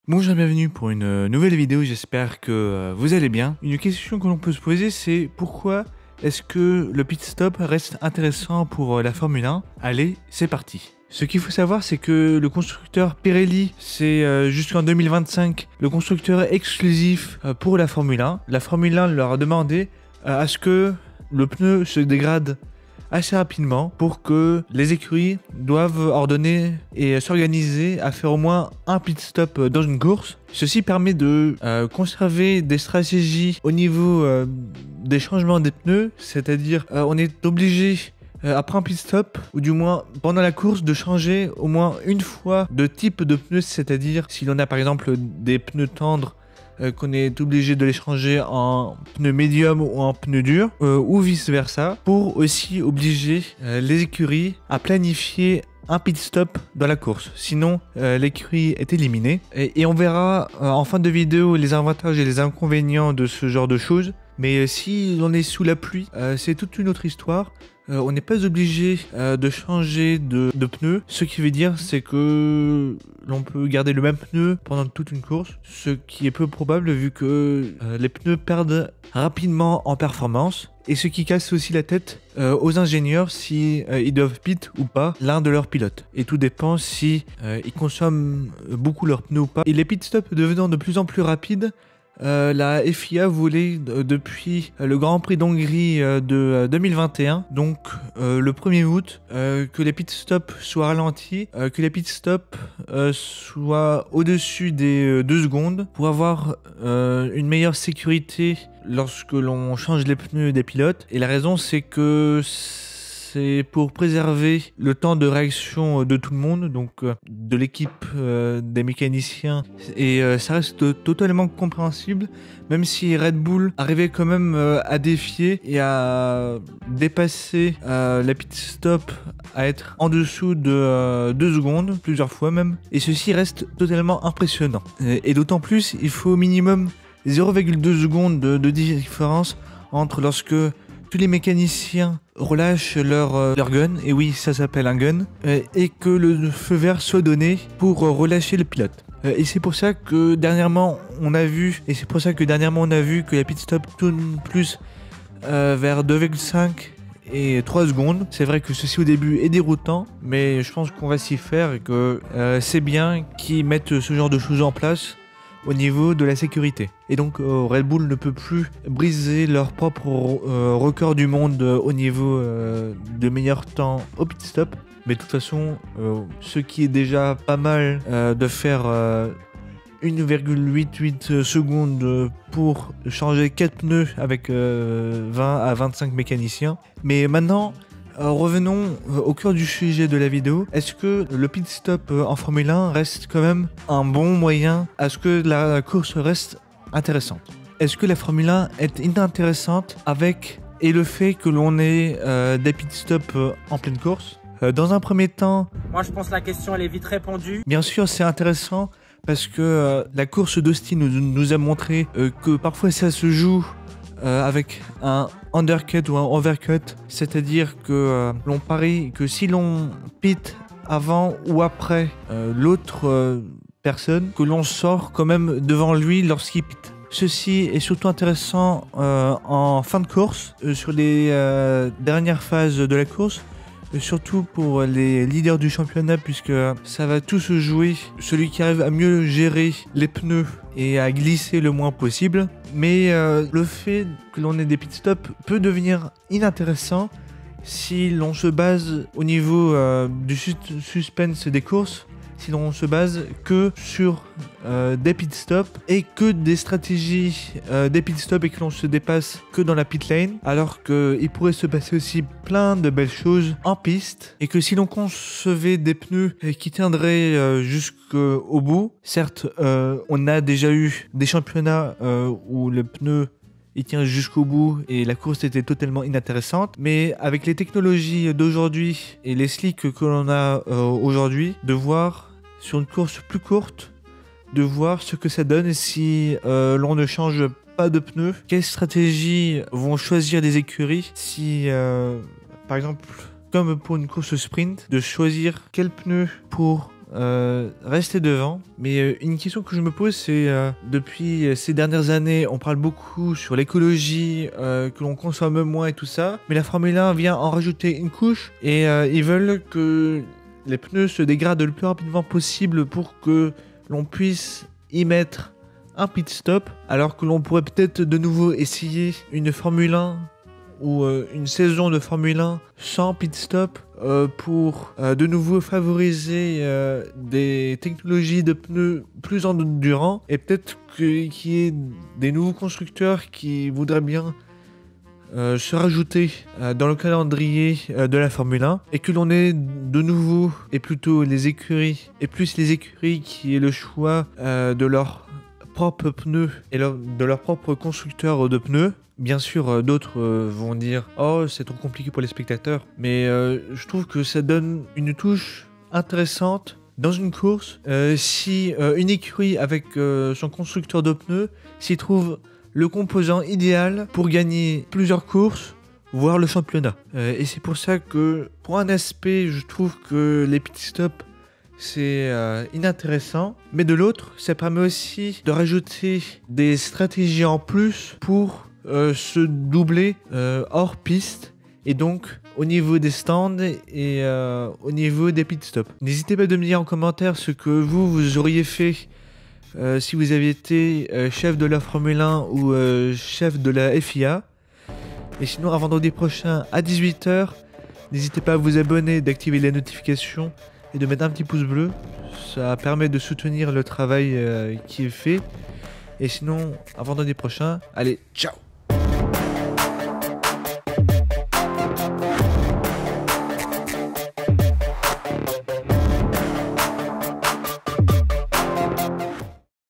Bonjour et bienvenue pour une nouvelle vidéo, j'espère que vous allez bien. Une question que l'on peut se poser, c'est pourquoi est-ce que le pit stop reste intéressant pour la Formule 1? Allez, c'est parti. Ce qu'il faut savoir, c'est que le constructeur Pirelli, c'est jusqu'en 2025 le constructeur exclusif pour la Formule 1. La Formule 1 leur a demandé à ce que le pneu se dégrade assez rapidement pour que les écuries doivent ordonner et s'organiser à faire au moins un pit stop dans une course. Ceci permet de conserver des stratégies au niveau des changements des pneus, c'est-à-dire on est obligé après un pit stop, ou du moins pendant la course, de changer au moins une fois de type de pneu, c'est-à-dire si l'on a par exemple des pneus tendres, qu'on est obligé de les changer en pneu médium ou en pneu dur, ou vice versa, pour aussi obliger les écuries à planifier un pit stop dans la course. Sinon, l'écurie est éliminée. Et on verra en fin de vidéo les avantages et les inconvénients de ce genre de choses. Mais si l'on est sous la pluie, c'est toute une autre histoire. On n'est pas obligé de changer de pneu. Ce qui veut dire, c'est que l'on peut garder le même pneu pendant toute une course. Ce qui est peu probable vu que les pneus perdent rapidement en performance. Et ce qui casse aussi la tête aux ingénieurs si ils doivent pit ou pas l'un de leurs pilotes. Et tout dépend si ils consomment beaucoup leurs pneus ou pas. Et les pit stops devenant de plus en plus rapides, la FIA voulait depuis le Grand Prix d'Hongrie de 2021, donc le 1er août, que les pit stops soient ralentis, que les pit stops soient au-dessus des 2 secondes pour avoir une meilleure sécurité lorsque l'on change les pneus des pilotes. Et la raison, c'est que c'est pour préserver le temps de réaction de tout le monde, donc de l'équipe des mécaniciens. Et ça reste totalement compréhensible, même si Red Bull arrivait quand même à défier et à dépasser la pit stop, à être en dessous de 2 secondes, plusieurs fois même. Et ceci reste totalement impressionnant. Et d'autant plus, il faut au minimum 0,2 secondes de différence entre lorsque tous les mécaniciens relâchent leur gun, et oui, ça s'appelle un gun, et que le feu vert soit donné pour relâcher le pilote. Et c'est pour ça que dernièrement on a vu que la pit stop tourne plus vers 2,5 et 3 secondes. C'est vrai que ceci au début est déroutant, mais je pense qu'on va s'y faire et que c'est bien qu'ils mettent ce genre de choses en place au niveau de la sécurité. Et donc Red Bull ne peut plus briser leur propre record du monde au niveau de meilleur temps au pit stop. Mais de toute façon, ce qui est déjà pas mal de faire 1,88 secondes pour changer 4 pneus avec 20 à 25 mécaniciens. Mais maintenant, revenons au cœur du sujet de la vidéo. Est-ce que le pit stop en Formule 1 reste quand même un bon moyen à ce que la course reste intéressante? Est-ce que la Formule 1 est inintéressante avec le fait que l'on ait des pit stops en pleine course? Dans un premier temps, moi je pense que la question elle est vite répondue. Bien sûr, c'est intéressant parce que la course d'Austin nous a montré que parfois ça se joue avec un undercut ou un overcut, c'est-à-dire que l'on parie que si l'on pit avant ou après l'autre personne, que l'on sort quand même devant lui lorsqu'il pit. Ceci est surtout intéressant en fin de course, sur les dernières phases de la course, surtout pour les leaders du championnat, puisque ça va tout se jouer. Celui qui arrive à mieux gérer les pneus et à glisser le moins possible. Mais le fait que l'on ait des pit stops peut devenir inintéressant si l'on se base au niveau du suspense des courses, si l'on se base que sur des pit stops et que des stratégies des pit stops et que l'on se dépasse que dans la pit lane, alors qu'il pourrait se passer aussi plein de belles choses en piste, et que si l'on concevait des pneus qui tiendraient jusqu'au bout, certes on a déjà eu des championnats où le pneu il tient jusqu'au bout et la course était totalement inintéressante, mais avec les technologies d'aujourd'hui et les slicks que l'on a aujourd'hui, de voir sur une course plus courte, de voir ce que ça donne si l'on ne change pas de pneus, quelles stratégies vont choisir les écuries, si par exemple comme pour une course sprint, de choisir quel pneu pour rester devant. Mais une question que je me pose, c'est depuis ces dernières années, on parle beaucoup sur l'écologie, que l'on consomme moins et tout ça. Mais la Formule 1 vient en rajouter une couche et ils veulent que les pneus se dégradent le plus rapidement possible pour que l'on puisse y mettre un pit stop, alors que l'on pourrait peut-être de nouveau essayer une Formule 1 ou une saison de Formule 1 sans pit stop pour de nouveau favoriser des technologies de pneus plus endurants et peut-être qu'il y ait des nouveaux constructeurs qui voudraient bien se rajouter dans le calendrier de la Formule 1 et que l'on ait de nouveau et plutôt les écuries et plus les écuries qui aient le choix de leurs propres pneus et de leur propre constructeur de pneus. Bien sûr, d'autres vont dire « Oh, c'est trop compliqué pour les spectateurs », mais je trouve que ça donne une touche intéressante dans une course. Si une écurie avec son constructeur de pneus s'y trouve le composant idéal pour gagner plusieurs courses, voire le championnat. Et c'est pour ça que, pour un aspect, je trouve que les pit stops, c'est inintéressant. Mais de l'autre, ça permet aussi de rajouter des stratégies en plus pour se doubler hors piste. Et donc, au niveau des stands et au niveau des pit stops. N'hésitez pas de me dire en commentaire ce que vous auriez fait si vous aviez été chef de la Formule 1 ou chef de la FIA. Et sinon, à vendredi prochain à 18 h, n'hésitez pas à vous abonner, d'activer les notifications et de mettre un petit pouce bleu. Ça permet de soutenir le travail qui est fait. Et sinon, à vendredi prochain, allez, ciao!